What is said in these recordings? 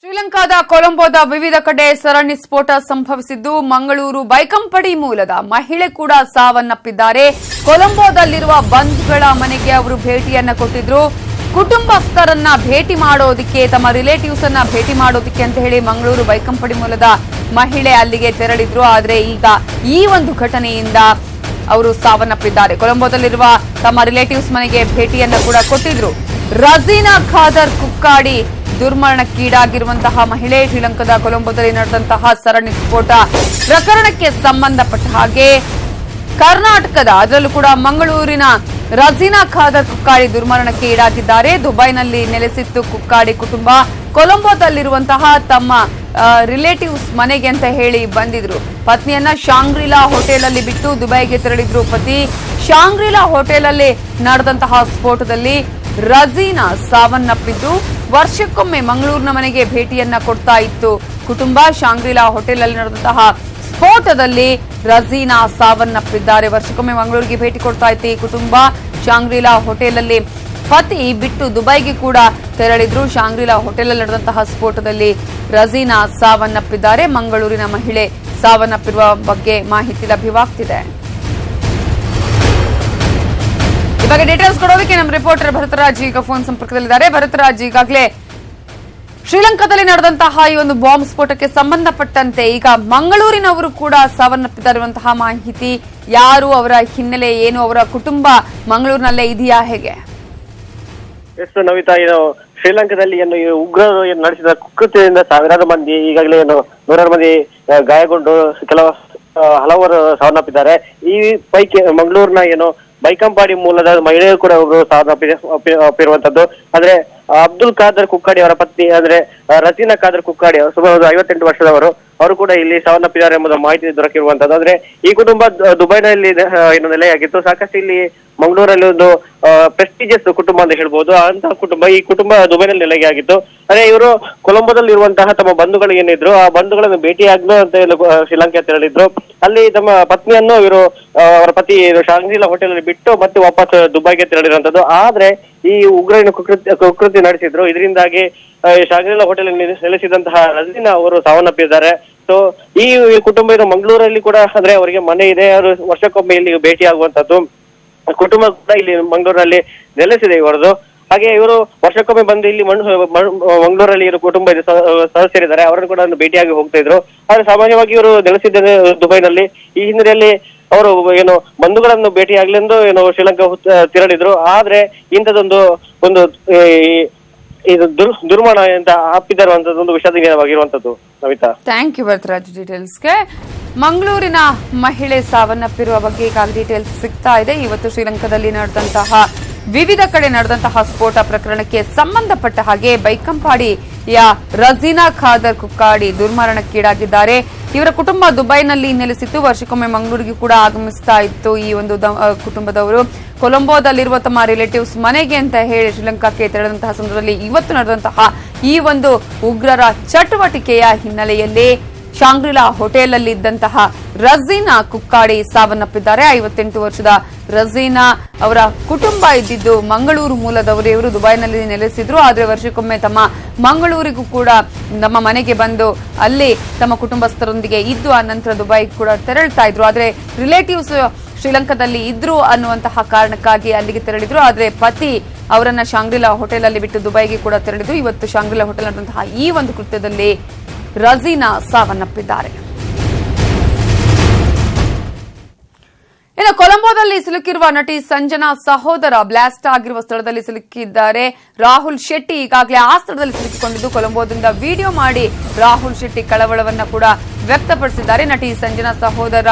ಶ್ರೀಲಂಕಾದ ಕೊಲಂಬೋದ ವಿವಿಧ ಕಡೆ ಸರಣಿ ಸ್ಫೋಟ ಸಂಭವಿಸಿದ್ದು ಮಂಗಳೂರು ಬೈಕಂಪಡಿ ಮೂಲದ ಮಹಿಳೆ ಕೂಡ ಸಾವನ್ನಪ್ಪಿದ್ದಾರೆ. ಕೊಲಂಬೋದಲ್ಲಿರುವ ಬಂಧುಗಳ ಮನೆಗೆ ಅವರು ಭೇಟಿಯನ್ನ ಕೊಟ್ಟಿದ್ರು. ಕುಟುಂಬಸ್ಥರನ್ನ ಭೇಟಿ ಮಾಡೋದಕ್ಕೆ, ತಮ್ಮ ರಿಲೇಟಿವ್ಸ್ ಅನ್ನ ಭೇಟಿ ಮಾಡೋದಕ್ಕೆ ಅಂತ ಹೇಳಿ ಮಂಗಳೂರು ಬೈಕಂಪಡಿ ಮೂಲದ ಮಹಿಳೆ ಅಲ್ಲಿಗೆ ತೆರಳಿದ್ರು. ಆದ್ರೆ ಈಗ ಈ ಒಂದು ಘಟನೆಯಿಂದ ಅವರು ಸಾವನ್ನಪ್ಪಿದ್ದಾರೆ. ಕೊಲಂಬೋದಲ್ಲಿರುವ ತಮ್ಮ ರಿಲೇಟಿವ್ಸ್ ಮನೆಗೆ ಭೇಟಿಯನ್ನ ಕೂಡ ಕೊಟ್ಟಿದ್ರು. ರಜೀನಾ ಖಾದರ್ ಕುಕ್ಕಾಡಿ ದುರ್ಮರಣಕ್ಕೀಡಾಗಿರುವಂತಹ ಮಹಿಳೆ. ಶ್ರೀಲಂಕಾದ ಕೊಲಂಬೋದಲ್ಲಿ ನಡೆದಂತಹ ಸರಣಿ ಸ್ಫೋಟ ಪ್ರಕರಣಕ್ಕೆ ಸಂಬಂಧಪಟ್ಟ ಹಾಗೆ ಕರ್ನಾಟಕದ, ಅದರಲ್ಲೂ ಕೂಡ ಮಂಗಳೂರಿನ ರಜೀನಾ ಖಾದರ್ ಕುಕ್ಕಾಡಿ ದುರ್ಮರಣಕ್ಕೆ ಈಡಾಗಿದ್ದಾರೆ. ದುಬೈನಲ್ಲಿ ನೆಲೆಸಿತ್ತು ಕುಕ್ಕಾಡಿ ಕುಟುಂಬ. ಕೊಲಂಬೋದಲ್ಲಿರುವಂತಹ ತಮ್ಮ ರಿಲೇಟಿವ್ಸ್ ಮನೆಗೆ ಅಂತ ಹೇಳಿ ಬಂದಿದ್ರು. ಪತ್ನಿಯನ್ನ ಶಾಂಗ್ರಿಲಾ ಹೋಟೆಲ್ ಅಲ್ಲಿ ಬಿಟ್ಟು ದುಬೈಗೆ ತೆರಳಿದ್ರು ಪತಿ. ಶಾಂಗ್ರಿಲಾ ಹೋಟೆಲ್ ಅಲ್ಲಿ ನಡೆದಂತಹ ಸ್ಫೋಟದಲ್ಲಿ ರಜೀನಾ ಸಾವನ್ನಪ್ಪಿದ್ದು, ವರ್ಷಕ್ಕೊಮ್ಮೆ ಮಂಗಳೂರಿನ ಮನೆಗೆ ಭೇಟಿಯನ್ನ ಕೊಡ್ತಾ ಇತ್ತು ಕುಟುಂಬ. ಶಾಂಗ್ರಿಲಾ ಹೋಟೆಲ್ ಅಲ್ಲಿ ನಡೆದಂತಹ ಸ್ಫೋಟದಲ್ಲಿ ರಜೀನಾ ಸಾವನ್ನಪ್ಪಿದ್ದಾರೆ. ವರ್ಷಕ್ಕೊಮ್ಮೆ ಮಂಗಳೂರಿಗೆ ಭೇಟಿ ಕೊಡ್ತಾ ಇತ್ತು ಈ ಕುಟುಂಬ. ಶಾಂಗ್ರಿಲಾ ಹೋಟೆಲ್ ಅಲ್ಲಿ ಪತಿ ಬಿಟ್ಟು ದುಬೈಗೆ ಕೂಡ ತೆರಳಿದ್ರು. ಶಾಂಗ್ರಿಲಾ ಹೋಟೆಲ್ ಅಲ್ಲಿ ನಡೆದಂತಹ ಸ್ಫೋಟದಲ್ಲಿ ರಜೀನಾ ಸಾವನ್ನಪ್ಪಿದ್ದಾರೆ. ಮಂಗಳೂರಿನ ಮಹಿಳೆ ಸಾವನ್ನಪ್ಪಿರುವ ಬಗ್ಗೆ ಮಾಹಿತಿ ಲಭ್ಯವಾಗ್ತಿದೆ. ಈ ಬಗ್ಗೆ ಡೀಟೇಲ್ಸ್ ಕೊಡೋದಕ್ಕೆ ನಮ್ಮ ರಿಪೋರ್ಟರ್ ಭರತರಾಜ್ ಈಗ ಫೋನ್ ಸಂಪರ್ಕದಲ್ಲಿದ್ದಾರೆ. ಭರತರಾಜ್, ಈಗಾಗಲೇ ಶ್ರೀಲಂಕಾದಲ್ಲಿ ನಡೆದಂತಹ ಈ ಒಂದು ಬಾಂಬ್ ಸ್ಫೋಟಕ್ಕೆ ಸಂಬಂಧಪಟ್ಟಂತೆ ಈಗ ಮಂಗಳೂರಿನವರು ಕೂಡ ಸಾವನ್ನಪ್ಪಿದ್ದಾರುವಂತಹ ಮಾಹಿತಿ, ಯಾರು, ಅವರ ಹಿನ್ನೆಲೆ ಏನು, ಅವರ ಕುಟುಂಬ ಮಂಗಳೂರಿನಲ್ಲೇ ಇದೆಯಾ, ಹೇಗೆ? ಎಸ್ ನವಿತಾ, ಶ್ರೀಲಂಕಾದಲ್ಲಿ ಉಗ್ರರು ನಡೆಸಿದ ಕುಕೃತ್ಯದಿಂದ ಸಾವಿರಾರು ಮಂದಿ, ಈಗಾಗಲೇ ನೂರಾರು ಮಂದಿ ಗಾಯಗೊಂಡು ಹಲವರು ಸಾವನ್ನಪ್ಪಿದ್ದಾರೆ. ಈ ಪೈಕಿ ಮಂಗಳೂರಿನ ಬೈಕಂಪಾಡಿ ಮೂಲದ ಮಹಿಳೆಯರು ಕೂಡ ಒಬ್ಬರು ಸಾವನ್ನಪ್ಪಿರುವಂತದ್ದು. ಆದ್ರೆ ಅಬ್ದುಲ್ ಖಾದರ್ ಕುಕ್ಕಾಡಿ ಅವರ ಪತ್ನಿ ಅಂದ್ರೆ ರಜೀನಾ ಖಾದರ್ ಕುಕ್ಕಾಡಿ ಸುಮಾರು 58 ವರ್ಷದವರು, ಅವರು ಕೂಡ ಇಲ್ಲಿ ಸಾವನ್ನಪ್ಪಿದ್ದಾರೆ ಎಂಬುದು ಮಾಹಿತಿ ದೊರಕಿರುವಂತದ್ದು. ಆದ್ರೆ ಈ ಕುಟುಂಬ ದುಬೈನಲ್ಲಿ ನೆಲೆಯಾಗಿತ್ತು. ಸಾಕಷ್ಟು ಇಲ್ಲಿ ಮಂಗಳೂರಲ್ಲಿ ಒಂದು ಪ್ರೆಸ್ಟಿಜಿಯಸ್ ಕುಟುಂಬ ಅಂತ ಹೇಳ್ಬೋದು. ಅಂತಹ ಕುಟುಂಬ, ಈ ಕುಟುಂಬ ದುಬೈನಲ್ಲಿ ನೆಲೆಯಾಗಿತ್ತು. ಅದೇ ಇವರು ಕೊಲಂಬೋದಲ್ಲಿ ಇರುವಂತಹ ತಮ್ಮ ಬಂಧುಗಳು ಏನಿದ್ರು ಆ ಬಂಧುಗಳನ್ನು ಭೇಟಿಯಾಗ್ಲು ಅಂತ ಶ್ರೀಲಂಕೆ ತೆರಳಿದ್ರು. ಅಲ್ಲಿ ತಮ್ಮ ಪತ್ನಿಯನ್ನು ಇವರು ಅವರ ಪತಿ ಶಾಂಗ್ರಿಲಾ ಹೋಟೆಲ್ ಅಲ್ಲಿ ಬಿಟ್ಟು ಮತ್ತೆ ವಾಪಸ್ ದುಬೈಗೆ ತೆರಳಿರುವಂತದ್ದು. ಆದ್ರೆ ಈ ಉಗ್ರನ ಕುಕೃತ್ಯ ನಡೆಸಿದ್ರು. ಇದರಿಂದಾಗಿ ಶಾಂಗ್ರಿಲಾ ಹೋಟೆಲ್ ನೆಲೆಸಿದಂತಹ ರಜೀನಾ ಅವರು ಸಾವನ್ನಪ್ಪಿದ್ದಾರೆ. ಸೊ ಈ ಕುಟುಂಬ ಮಂಗಳೂರಲ್ಲಿ ಕೂಡ ಅಂದ್ರೆ ಅವರಿಗೆ ಮನೆ ಇದೆ, ಅವರು ವರ್ಷಕ್ಕೊಮ್ಮೆ ಇಲ್ಲಿ ಭೇಟಿ ಆಗುವಂತದ್ದು. ಕುಟುಂಬ ಕೂಡ ಇಲ್ಲಿ ಮಂಗಳೂರಿನಲ್ಲಿ ನೆಲೆಸಿದೆ ಇವರದು. ಹಾಗೆ ಇವರು ವರ್ಷಕ್ಕೊಮ್ಮೆ ಬಂದು ಇಲ್ಲಿ ಮಂಗಳೂರಲ್ಲಿ ಇರೋ ಕುಟುಂಬ ಸದಸ್ಯರಿದ್ದಾರೆ, ಅವರನ್ನು ಕೂಡ ಭೇಟಿಯಾಗಿ ಹೋಗ್ತಾ ಇದ್ರು. ಆದ್ರೆ ಸಾಮಾನ್ಯವಾಗಿ ಇವರು ನೆಲೆಸಿದ್ದಾರೆ ದುಬೈನಲ್ಲಿ. ಈ ಹಿನ್ನೆಲೆಯಲ್ಲಿ ಅವರು ಬಂಧುಗಳನ್ನು ಭೇಟಿಯಾಗ್ಲೆಂದು ಶ್ರೀಲಂಕಾ ತೆರಳಿದ್ರು. ಆದ್ರೆ ಇಂಥದೊಂದು ಇದು ದುರ್ಮರಣ ಅಂತ ಅಪ್ಪಿದಾರುವಂತದ್ದು ಒಂದು ವಿಷಾದನೀಯವಾಗಿರುವಂತದ್ದು. ನವಿತಾ, ಥ್ಯಾಂಕ್ ಯು ಭರತರಾಜ್ ಡೀಟೇಲ್ಸ್ಗೆ. ಮಂಗಳೂರಿನ ಮಹಿಳೆ ಸಾವನ್ನಪ್ಪಿರುವ ಬಗ್ಗೆ ಈಗ ಡೀಟೇಲ್ಸ್ ಸಿಗ್ತಾ ಇದೆ. ಇವತ್ತು ಶ್ರೀಲಂಕಾದಲ್ಲಿ ನಡೆದಂತಹ ವಿವಿಧ ಕಡೆ ನಡೆದಂತಹ ಸ್ಫೋಟ ಪ್ರಕರಣಕ್ಕೆ ಸಂಬಂಧಪಟ್ಟ ಹಾಗೆ ಬೈಕಂಪಾಡಿಯ ರಜೀನಾ ಖಾದರ್ ಕುಕ್ಕಾಡಿ ದುರ್ಮರಣಕ್ಕೀಡಾಗಿದ್ದಾರೆ. ಇವರ ಕುಟುಂಬ ದುಬೈನಲ್ಲಿ ನೆಲೆಸಿತ್ತು. ವರ್ಷಕ್ಕೊಮ್ಮೆ ಮಂಗಳೂರಿಗೆ ಕೂಡ ಆಗಮಿಸ್ತಾ ಇತ್ತು ಈ ಒಂದು ಕುಟುಂಬದವರು. ಕೊಲಂಬೋದಲ್ಲಿರುವ ತಮ್ಮ ರಿಲೇಟಿವ್ಸ್ ಮನೆಗೆ ಅಂತ ಹೇಳಿ ಶ್ರೀಲಂಕಾಕ್ಕೆ ತೆರಳಿದಂತಹ ಸಂದರ್ಭದಲ್ಲಿ ಇವತ್ತು ನಡೆದಂತಹ ಈ ಒಂದು ಉಗ್ರರ ಚಟುವಟಿಕೆಯ ಹಿನ್ನೆಲೆಯಲ್ಲಿ ಶಾಂಗ್ರಿಲಾ ಹೋಟೆಲ್ ಅಲ್ಲಿ ಇದ್ದಂತಹ ರಜೀನಾ ಕುಕ್ಕಾಡಿ ಸಾವನ್ನಪ್ಪಿದ್ದಾರೆ. 58 ವರ್ಷದ ರಜೀನಾ ಅವರ ಕುಟುಂಬ ಇದ್ದಿದ್ದು ಮಂಗಳೂರು ಮೂಲದವರು. ಇವರು ದುಬೈನಲ್ಲಿ ನೆಲೆಸಿದ್ರು. ಆದ್ರೆ ವರ್ಷಕ್ಕೊಮ್ಮೆ ತಮ್ಮ ಮಂಗಳೂರಿಗೂ ಕೂಡ ನಮ್ಮ ಮನೆಗೆ ಬಂದು ಅಲ್ಲಿ ತಮ್ಮ ಕುಟುಂಬಸ್ಥರೊಂದಿಗೆ ಇದ್ದು ಆ ನಂತರ ದುಬೈ ಕೂಡ ತೆರಳ್ತಾ ಇದ್ರು. ಆದ್ರೆ ರಿಲೇಟಿವ್ಸ್ ಶ್ರೀಲಂಕಾದಲ್ಲಿ ಇದ್ರು ಅನ್ನುವಂತಹ ಕಾರಣಕ್ಕಾಗಿ ಅಲ್ಲಿಗೆ ತೆರಳಿದ್ರು. ಆದ್ರೆ ಪತಿ ಅವರನ್ನ ಶಾಂಗ್ರಿಲಾ ಹೋಟೆಲ್ ಅಲ್ಲಿ ಬಿಟ್ಟು ದುಬೈಗೆ ಕೂಡ ತೆರಳಿದ್ರು. ಇವತ್ತು ಶಾಂಗ್ರಿಲಾ ಹೋಟೆಲ್ ನಡೆದಂತಹ ಈ ಒಂದು ಕೃತ್ಯದಲ್ಲಿ ರಜೀನಾ ಸಾವನ್ನಪ್ಪಿದ್ದಾರೆ. ಇನ್ನು ಕೊಲಂಬೋದಲ್ಲಿ ಸಿಲುಕಿರುವ ನಟಿ ಸಂಜನಾ ಸಹೋದರ ಬ್ಲಾಸ್ಟ್ ಆಗಿರುವ ಸ್ಥಳದಲ್ಲಿ ಸಿಲುಕಿದ್ದಾರೆ. ರಾಹುಲ್ ಶೆಟ್ಟಿ ಈಗಾಗಲೇ ಆ ಸ್ಥಳದಲ್ಲಿ ಸಿಲುಕಿಕೊಂಡಿದ್ದು ಕೊಲಂಬೋದಿಂದ ವಿಡಿಯೋ ಮಾಡಿ ರಾಹುಲ್ ಶೆಟ್ಟಿ ಕಳವಳವನ್ನ ಕೂಡ ವ್ಯಕ್ತಪಡಿಸಿದ್ದಾರೆ. ನಟಿ ಸಂಜನಾ ಸಹೋದರ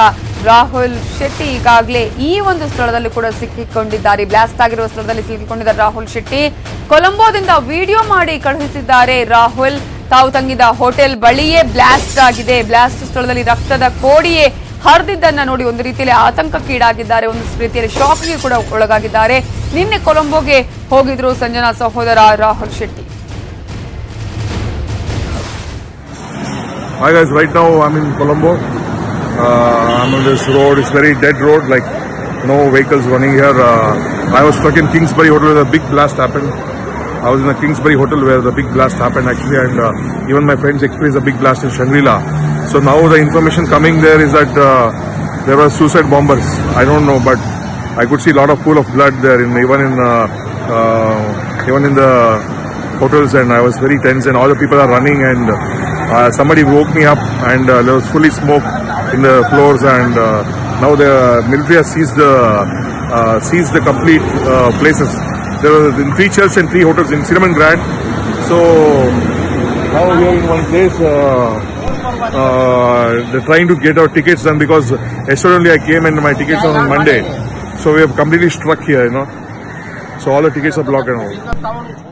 ರಾಹುಲ್ ಶೆಟ್ಟಿ ಈಗಾಗಲೇ ಈ ಒಂದು ಸ್ಥಳದಲ್ಲಿ ಕೂಡ ಸಿಕ್ಕಿಕೊಂಡಿದ್ದಾರೆ. ಬ್ಲಾಸ್ಟ್ ಆಗಿರುವ ಸ್ಥಳದಲ್ಲಿ ಸಿಲುಕಿಕೊಂಡಿದ್ದಾರೆ ರಾಹುಲ್ ಶೆಟ್ಟಿ. ಕೊಲಂಬೋದಿಂದ ವಿಡಿಯೋ ಮಾಡಿ ಕಳುಹಿಸಿದ್ದಾರೆ ರಾಹುಲ್. ತಾವು ತಂಗಿದ ಹೋಟೆಲ್ ಬಳಿಯೇ ಬ್ಲಾಸ್ಟ್ ಆಗಿದೆ. ಬ್ಲಾಸ್ಟ್ ಸ್ಥಳದಲ್ಲಿ ರಕ್ತದ ಕೋಡಿಯೇ ಹರಿದಿದ್ದನ್ನ ನೋಡಿ ಒಂದು ರೀತಿಯಲ್ಲಿ ಆತಂಕಕ್ಕೀಡಾಗಿದ್ದಾರೆ. ಒಂದು ರೀತಿಯಲ್ಲಿ ಶಾಕ್ಗೆ ಕೂಡ ಒಳಗಾಗಿದ್ದಾರೆ. ನಿನ್ನೆ ಕೊಲಂಬೋಗೆ ಹೋಗಿದ್ರು ಸಂಜನಾ ಸಹೋದರ Rahul Shetty. Hi guys, right now I'm in Colombo. I'm on this road. It's very dead road, like no vehicles running here. I was stuck in Kingsbury Hotel where a big blast happened. I was in a Kingsbury hotel where the big blast happened actually, and even my friends experienced a big blast in Shangri-La. So now the information coming there is that there were suicide bombers. I don't know, but I could see a lot of pool of blood there, even in the hotels, and I was very tense. And all the people are running, and somebody woke me up, and there was fully smoke in the floors, and now the military has seized the complete places. There were in 3 churches and 3 hotels in Cinnamon Grand. So now we are in one place. They're trying to get our tickets done because yesterday only I came and my tickets are on Monday. So we have completely struck here, So all the tickets are blocked and all.